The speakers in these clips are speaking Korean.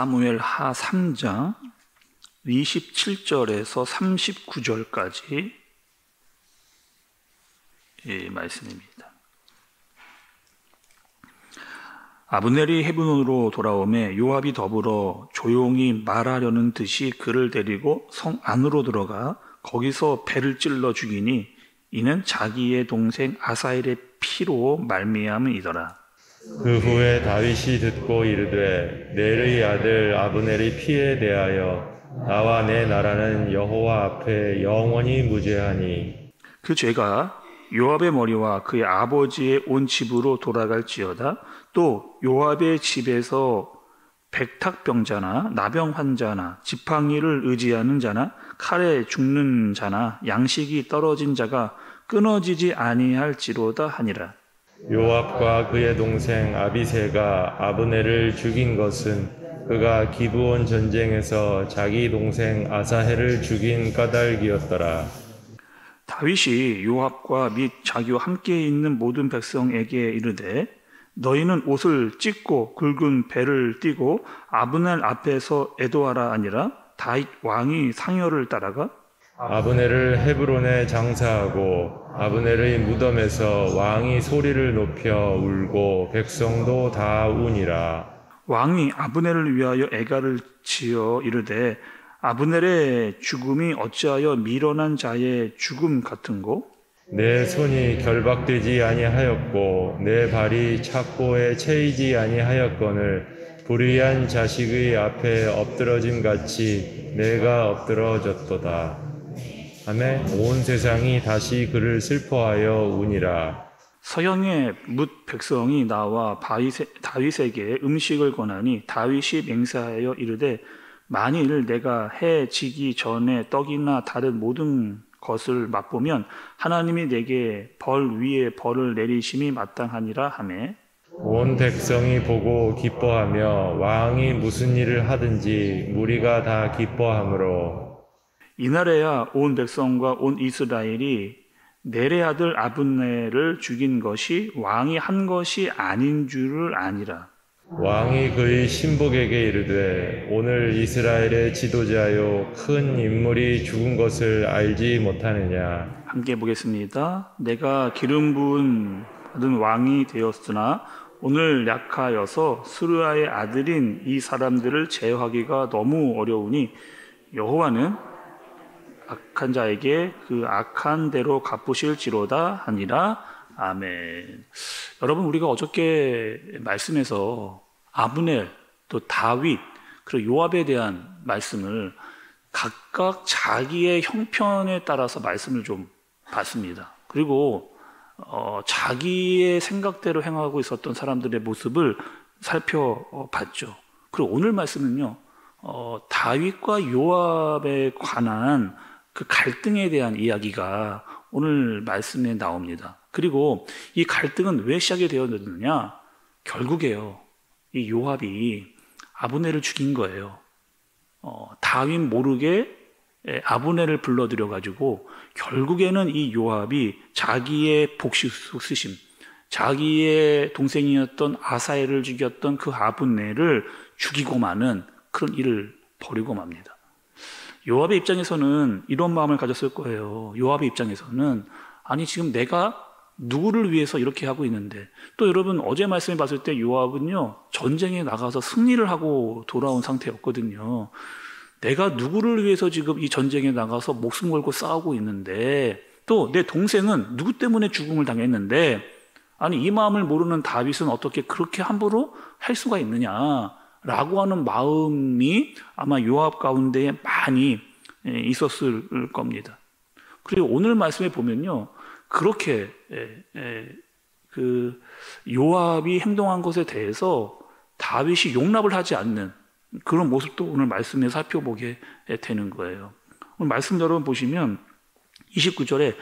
사무엘 하 3장 27절에서 39절까지 말씀입니다. 아브넬이 헤브론으로 돌아오매 요압이 더불어 조용히 말하려는 듯이 그를 데리고 성 안으로 들어가 거기서 배를 찔러 죽이니 이는 자기의 동생 아사엘의 피로 말미암음이더라. 그 후에 다윗이 듣고 이르되 넬의 아들 아브넬의 피에 대하여 나와 내 나라는 여호와 앞에 영원히 무죄하니 그 죄가 요압의 머리와 그의 아버지의 온 집으로 돌아갈지어다. 또 요압의 집에서 백탁병자나 나병 환자나 지팡이를 의지하는 자나 칼에 죽는 자나 양식이 떨어진 자가 끊어지지 아니할지로다 하니라. 요압과 그의 동생 아비새가 아브넬을 죽인 것은 그가 기브온 전쟁에서 자기 동생 아사헬을 죽인 까닭이었더라. 다윗이 요압과 및 자기와 함께 있는 모든 백성에게 이르되 너희는 옷을 찢고 굵은 배를 띠고 아브넬 앞에서 애도하라 아니라 다윗 왕이 상여를 따라가 아브넬을 헤브론에 장사하고 아브넬의 무덤에서 왕이 소리를 높여 울고 백성도 다 우니라. 왕이 아브넬을 위하여 애가를 지어 이르되 아브넬의 죽음이 어찌하여 미련한 자의 죽음 같은고? 내 손이 결박되지 아니하였고 내 발이 착고에 채이지 아니하였거늘 불의한 자식의 앞에 엎드러짐 같이 내가 엎드러졌도다. 아멘. 온 세상이 다시 그를 슬퍼하여 우니라. 서양의 뭇 백성이 나와 다윗에게 음식을 권하니 다윗이 맹세하여 이르되 만일 내가 해 지기 전에 떡이나 다른 모든 것을 맛보면 하나님이 내게 벌 위에 벌을 내리심이 마땅하니라 하매 온 백성이 보고 기뻐하며 왕이 무슨 일을 하든지 무리가 다 기뻐하므로 이날에야 온 백성과 온 이스라엘이 넬의 아들 아브넬을 죽인 것이 왕이 한 것이 아닌 줄을 아니라. 왕이 그의 신복에게 이르되 오늘 이스라엘의 지도자요 큰 인물이 죽은 것을 알지 못하느냐. 함께 보겠습니다. 내가 기름 부은 받은 왕이 되었으나 오늘 약하여서 스루야의 아들인 이 사람들을 제어하기가 너무 어려우니 여호와는 악한 자에게 그 악한 대로 갚으실지로다 하니라. 아멘. 여러분, 우리가 어저께 말씀에서 아브넬, 또 다윗, 그리고 요압에 대한 말씀을 각각 자기의 형편에 따라서 말씀을 좀 봤습니다. 그리고 자기의 생각대로 행하고 있었던 사람들의 모습을 살펴봤죠. 그리고 오늘 말씀은요, 다윗과 요압에 관한 그 갈등에 대한 이야기가 오늘 말씀에 나옵니다. 그리고 이 갈등은 왜 시작이 되었느냐? 결국에요, 이 요압이 아브넬을 죽인 거예요. 다윗 모르게 아브넬을 불러들여 가지고 결국에는 이 요압이 자기의 복수심, 자기의 동생이었던 아사엘을 죽였던 그 아브넬을 죽이고 마는 그런 일을 벌이고 맙니다. 요압의 입장에서는 이런 마음을 가졌을 거예요. 요압의 입장에서는 아니 지금 내가 누구를 위해서 이렇게 하고 있는데, 또 여러분 어제 말씀에 봤을 때 요압은요 전쟁에 나가서 승리를 하고 돌아온 상태였거든요. 내가 누구를 위해서 지금 이 전쟁에 나가서 목숨 걸고 싸우고 있는데, 또 내 동생은 누구 때문에 죽음을 당했는데, 아니 이 마음을 모르는 다윗은 어떻게 그렇게 함부로 할 수가 있느냐라고 하는 마음이 아마 요압 가운데에 많이 있었을 겁니다. 그리고 오늘 말씀에 보면요, 그렇게 그 요압이 행동한 것에 대해서 다윗이 용납을 하지 않는 그런 모습도 오늘 말씀에 살펴보게 되는 거예요. 오늘 말씀 여러분 보시면 29절에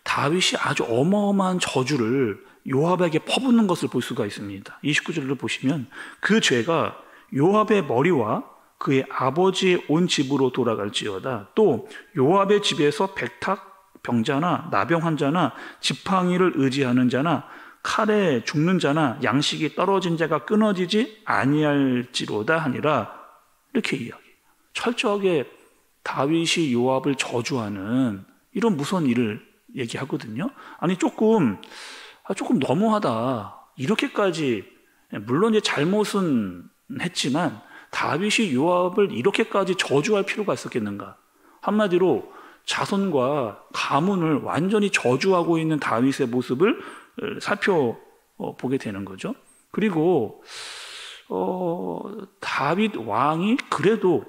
다윗이 아주 어마어마한 저주를 요압에게 퍼붓는 것을 볼 수가 있습니다. 29절을 보시면 그 죄가 요압의 머리와 그의 아버지의 온 집으로 돌아갈지어다. 또 요압의 집에서 백탁 병자나 나병 환자나 지팡이를 의지하는 자나 칼에 죽는 자나 양식이 떨어진 자가 끊어지지 아니할지로다 하니라. 이렇게 이야기해요. 철저하게 다윗이 요압을 저주하는 이런 무서운 일을 얘기하거든요. 아니 조금 너무하다. 이렇게까지, 물론 이제 잘못은 했지만 다윗이 요압을 이렇게까지 저주할 필요가 있었겠는가? 한마디로 자손과 가문을 완전히 저주하고 있는 다윗의 모습을 살펴보게 되는 거죠. 그리고 다윗 왕이 그래도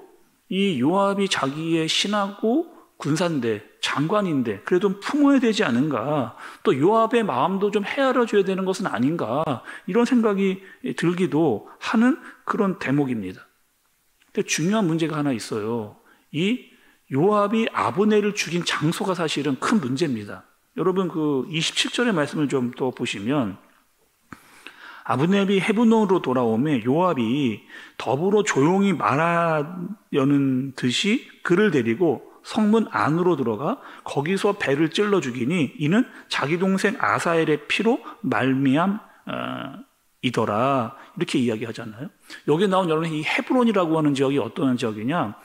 이 요압이 자기의 신하고 군사인데, 장관인데 그래도 품어야 되지 않은가, 또 요압의 마음도 좀 헤아려 줘야 되는 것은 아닌가, 이런 생각이 들기도 하는 그런 대목입니다. 근데 중요한 문제가 하나 있어요. 이 요압이 아브넬을 죽인 장소가 사실은 큰 문제입니다. 여러분 그 27절의 말씀을 좀 또 보시면, 아브넬이 헤브론으로 돌아오며 요압이 더불어 조용히 말하려는 듯이 그를 데리고 성문 안으로 들어가 거기서 배를 찔러 죽이니 이는 자기 동생 아사엘의 피로 말미암이더라. 이렇게 이야기하잖아요. 여기 나온 여러분, 이 헤브론이라고 하는 지역이 어떤 지역이냐,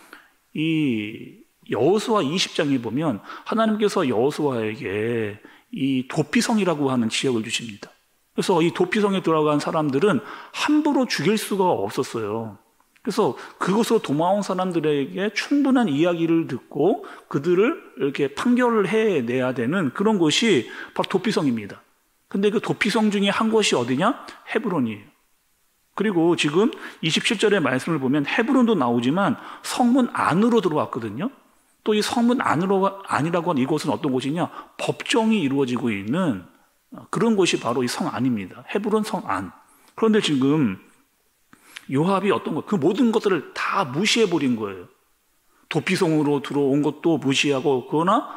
이 여호수아 20장에 보면 하나님께서 여호수아에게 이 도피성이라고 하는 지역을 주십니다. 그래서 이 도피성에 들어간 사람들은 함부로 죽일 수가 없었어요. 그래서 그곳으로 도망온 사람들에게 충분한 이야기를 듣고 그들을 이렇게 판결을 해내야 되는 그런 곳이 바로 도피성입니다. 근데 그 도피성 중에 한 곳이 어디냐? 헤브론이에요. 그리고 지금 27절의 말씀을 보면 헤브론도 나오지만 성문 안으로 들어왔거든요. 또 이 성문 안으로 아니라고 하는 이곳은 어떤 곳이냐? 법정이 이루어지고 있는 그런 곳이 바로 이 성 안입니다. 헤브론 성 안. 그런데 지금 요압이 어떤 것, 그 모든 것들을 다 무시해버린 거예요. 도피성으로 들어온 것도 무시하고, 그러나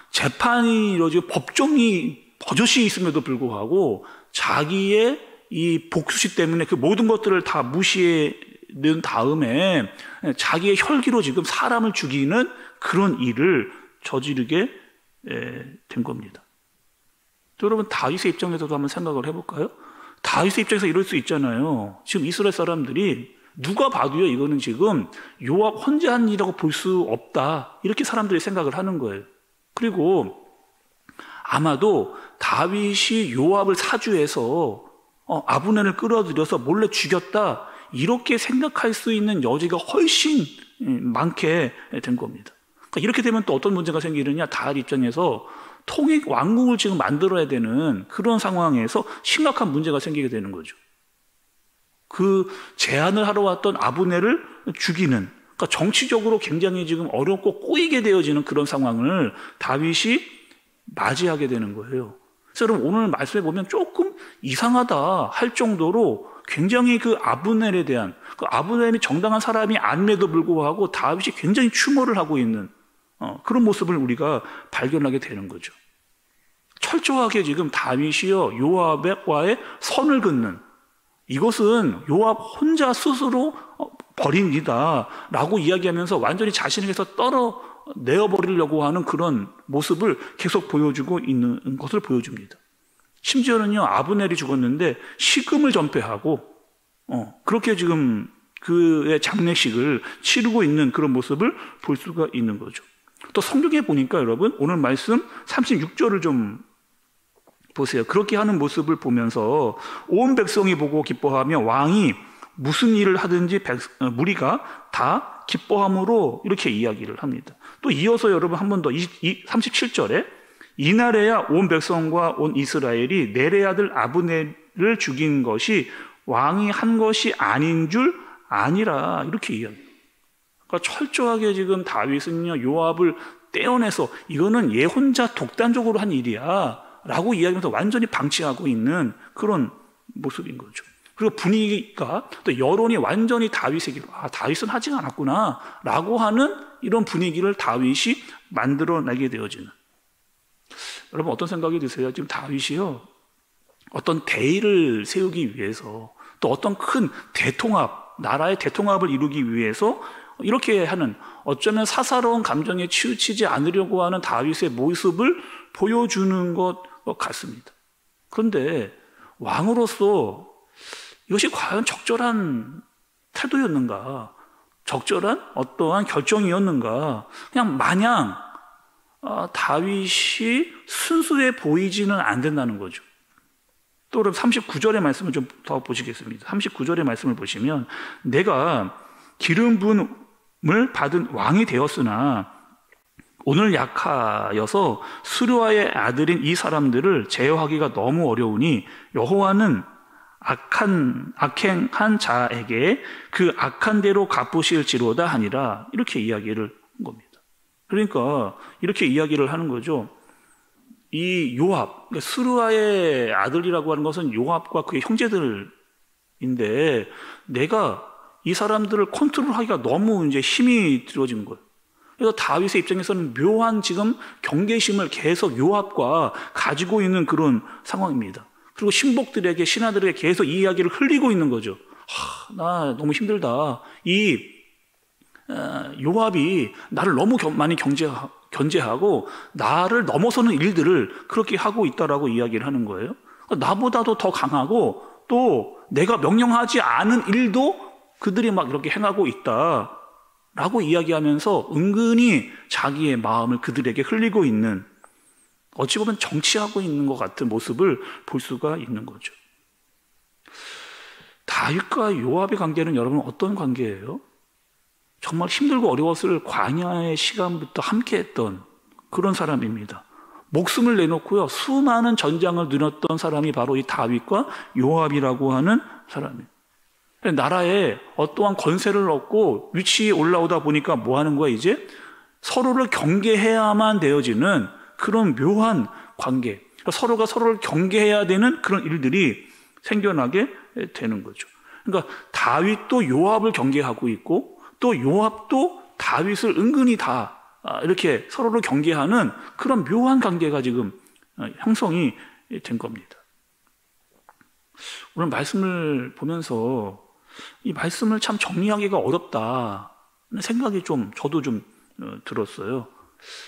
재판이 이루어지고 법정이 버젓이 있음에도 불구하고 자기의 이 복수심 때문에 그 모든 것들을 다 무시해 낸 다음에 자기의 혈기로 지금 사람을 죽이는 그런 일을 저지르게 된 겁니다. 여러분, 다윗의 입장에서도 한번 생각을 해볼까요? 다윗의 입장에서 이럴 수 있잖아요. 지금 이스라엘 사람들이 누가 봐도요, 이거는 지금 요압 혼자 한 일이라고 볼 수 없다, 이렇게 사람들이 생각을 하는 거예요. 그리고 아마도 다윗이 요압을 사주해서 아브넬을 끌어들여서 몰래 죽였다, 이렇게 생각할 수 있는 여지가 훨씬 많게 된 겁니다. 그러니까 이렇게 되면 또 어떤 문제가 생기느냐, 다윗 입장에서 통일 왕국을 지금 만들어야 되는 그런 상황에서 심각한 문제가 생기게 되는 거죠. 그 제안을 하러 왔던 아브넬을 죽이는, 그러니까 정치적으로 굉장히 지금 어렵고 꼬이게 되어지는 그런 상황을 다윗이 맞이하게 되는 거예요. 그래서 여러분, 오늘 말씀해 보면 조금 이상하다 할 정도로 굉장히 그 아브넬에 대한, 그 아브넬이 정당한 사람이 아님에도 불구하고 다윗이 굉장히 추모를 하고 있는 그런 모습을 우리가 발견하게 되는 거죠. 철저하게 지금 다윗이요, 요압과의 선을 긋는, 이것은 요압 혼자 스스로 벌인 일이다 라고 이야기하면서 완전히 자신에게서 떨어내어버리려고 하는 그런 모습을 계속 보여주고 있는 것을 보여줍니다. 심지어는요, 아브넬이 죽었는데 식음을 전폐하고 그렇게 지금 그의 장례식을 치르고 있는 그런 모습을 볼 수가 있는 거죠. 또 성경에 보니까 여러분, 오늘 말씀 36절을 좀 보세요. 그렇게 하는 모습을 보면서 온 백성이 보고 기뻐하며 왕이 무슨 일을 하든지 무리가 다 기뻐함으로 이렇게 이야기를 합니다. 또 이어서 여러분 한 번 더 37절에 이날에야 온 백성과 온 이스라엘이 넬의 아들 아브넬을 죽인 것이 왕이 한 것이 아닌 줄 아니라, 이렇게 이야기해요. 그러니까 철저하게 지금 다윗은요, 요압을 떼어내서 이거는 얘 혼자 독단적으로 한 일이야 라고 이야기하면서 완전히 방치하고 있는 그런 모습인 거죠. 그리고 분위기가, 또 여론이 완전히 다윗에게, 다윗은 하지 않았구나 라고 하는 이런 분위기를 다윗이 만들어내게 되어지는. 여러분, 어떤 생각이 드세요? 지금 다윗이요, 어떤 대의를 세우기 위해서, 또 어떤 큰 대통합, 나라의 대통합을 이루기 위해서 이렇게 하는, 어쩌면 사사로운 감정에 치우치지 않으려고 하는 다윗의 모습을 보여주는 것 같습니다. 그런데 왕으로서 이것이 과연 적절한 태도였는가? 적절한 어떠한 결정이었는가. 그냥 마냥 다윗이 순수해 보이지는 않는다는 거죠. 또 그럼 39절의 말씀을 좀 더 보시겠습니다. 39절의 말씀을 보시면 내가 기름 부음을 받은 왕이 되었으나 오늘 약하여서 수르아의 아들인 이 사람들을 제어하기가 너무 어려우니 여호와는 악행한 자에게 그 악한 대로 갚으실지로다 하니라. 이렇게 이야기를 한 겁니다. 그러니까 이렇게 이야기를 하는 거죠. 이 요압, 그러니까 수르아의 아들이라고 하는 것은 요압과 그의 형제들인데 내가 이 사람들을 컨트롤하기가 너무 이제 힘이 들어진 거예요. 그래서 다윗의 입장에서는 묘한 지금 경계심을 계속 요압과 가지고 있는 그런 상황입니다. 그리고 신복들에게, 신하들에게 계속 이 이야기를 흘리고 있는 거죠. 나 너무 힘들다. 이 요압이 나를 너무 많이 견제하고 나를 넘어서는 일들을 그렇게 하고 있다라고 이야기를 하는 거예요. 나보다도 더 강하고 또 내가 명령하지 않은 일도 그들이 막 이렇게 행하고 있다라고 이야기하면서 은근히 자기의 마음을 그들에게 흘리고 있는, 어찌 보면 정치하고 있는 것 같은 모습을 볼 수가 있는 거죠. 다윗과 요압의 관계는 여러분 어떤 관계예요? 정말 힘들고 어려웠을 광야의 시간부터 함께했던 그런 사람입니다. 목숨을 내놓고요 수많은 전장을 누렸던 사람이 바로 이 다윗과 요압이라고 하는 사람이에요. 나라에 어떠한 권세를 얻고 위치에 올라오다 보니까 뭐 하는 거야? 이제 서로를 경계해야만 되어지는 그런 묘한 관계, 서로가 서로를 경계해야 되는 그런 일들이 생겨나게 되는 거죠. 그러니까 다윗도 요압을 경계하고 있고 또 요압도 다윗을 은근히 다 이렇게 서로를 경계하는 그런 묘한 관계가 지금 형성이 된 겁니다. 오늘 말씀을 보면서 이 말씀을 참 정리하기가 어렵다는 생각이 저도 좀 들었어요.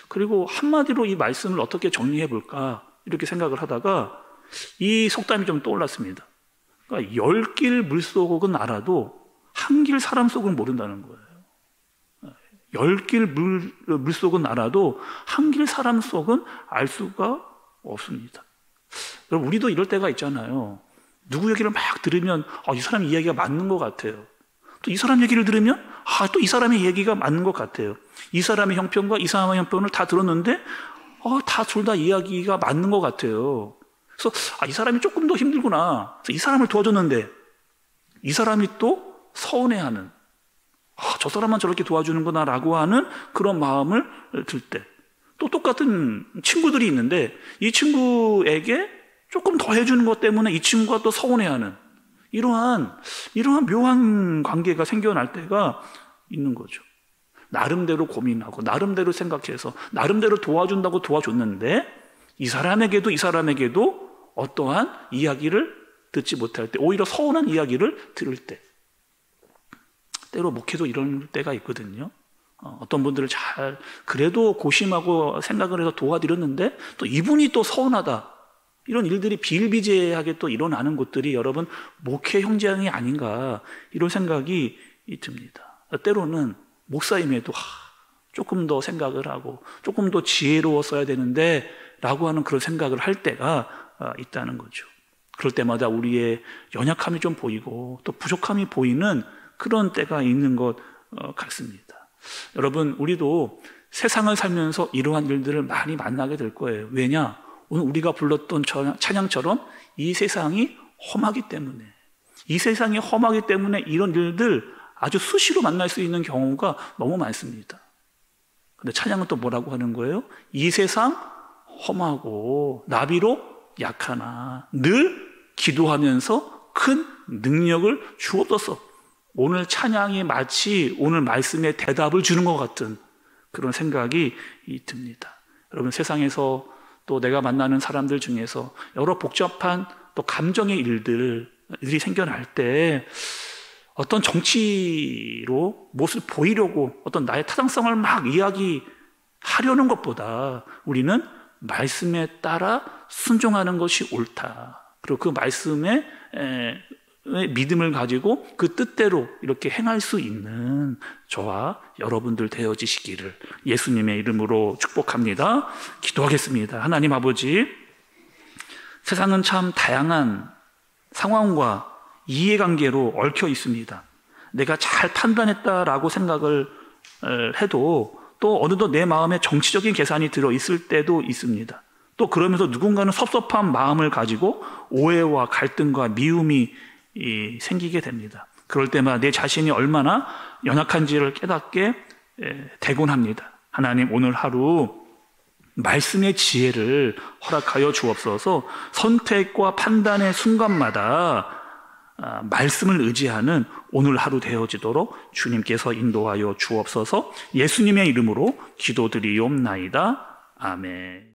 그리고 한마디로 이 말씀을 어떻게 정리해 볼까 이렇게 생각을 하다가 이 속담이 좀 떠올랐습니다. 그러니까 10길 물속은 알아도 한 길 사람 속은 모른다는 거예요. 10길 물속은 알아도 한 길 사람 속은 알 수가 없습니다. 여러분, 우리도 이럴 때가 있잖아요. 누구 얘기를 막 들으면 이 사람 이야기가 맞는 것 같아요. 또 이 사람 얘기를 들으면 또 이 사람의 얘기가 맞는 것 같아요. 이 사람의 형편과 이 사람의 형편을 다 들었는데 다 둘 다 이야기가 맞는 것 같아요. 그래서 이 사람이 조금 더 힘들구나. 그래서 이 사람을 도와줬는데 이 사람이 또 서운해하는, 저 사람만 저렇게 도와주는구나 라고 하는 그런 마음을 들 때, 또 똑같은 친구들이 있는데 이 친구에게 조금 더 해주는 것 때문에 이 친구가 또 서운해하는 이러한 묘한 관계가 생겨날 때가 있는 거죠. 나름대로 고민하고 나름대로 생각해서 나름대로 도와준다고 도와줬는데 이 사람에게도 어떠한 이야기를 듣지 못할 때, 오히려 서운한 이야기를 들을 때, 때로 목회도 이런 때가 있거든요. 어떤 분들을 그래도 고심하고 생각을 해서 도와드렸는데 또 이분이 또 서운하다, 이런 일들이 비일비재하게 또 일어나는 것들이 여러분 목회 현장이 아닌가, 이런 생각이 듭니다. 때로는 목사임에도 조금 더 생각을 하고 조금 더 지혜로웠어야 되는데 라고 하는 그런 생각을 할 때가 있다는 거죠. 그럴 때마다 우리의 연약함이 좀 보이고 또 부족함이 보이는 그런 때가 있는 것 같습니다. 여러분, 우리도 세상을 살면서 이러한 일들을 많이 만나게 될 거예요. 왜냐? 오늘 우리가 불렀던 찬양처럼 이 세상이 험하기 때문에, 이런 일들 아주 수시로 만날 수 있는 경우가 너무 많습니다. 근데 찬양은 또 뭐라고 하는 거예요? 이 세상 험하고 나비로 약하나 늘 기도하면서 큰 능력을 주옵소서. 오늘 찬양이 마치 오늘 말씀에 대답을 주는 것 같은 그런 생각이 듭니다. 여러분, 세상에서 또 내가 만나는 사람들 중에서 여러 복잡한 또 감정의 일들이 생겨날 때 어떤 정치로 무엇을 보이려고 어떤 나의 타당성을 막 이야기하려는 것보다 우리는 말씀에 따라 순종하는 것이 옳다. 그리고 그 말씀에 믿음을 가지고 그 뜻대로 이렇게 행할 수 있는 저와 여러분들 되어지시기를 예수님의 이름으로 축복합니다. 기도하겠습니다. 하나님 아버지, 세상은 참 다양한 상황과 이해관계로 얽혀 있습니다. 내가 잘 판단했다라고 생각을 해도 또 어느덧 내 마음에 정치적인 계산이 들어있을 때도 있습니다. 또 그러면서 누군가는 섭섭한 마음을 가지고 오해와 갈등과 미움이 생기게 됩니다. 그럴 때마다 내 자신이 얼마나 연약한지를 깨닫게 되곤 합니다. 하나님, 오늘 하루 말씀의 지혜를 허락하여 주옵소서. 선택과 판단의 순간마다 말씀을 의지하는 오늘 하루 되어지도록 주님께서 인도하여 주옵소서. 예수님의 이름으로 기도드리옵나이다. 아멘.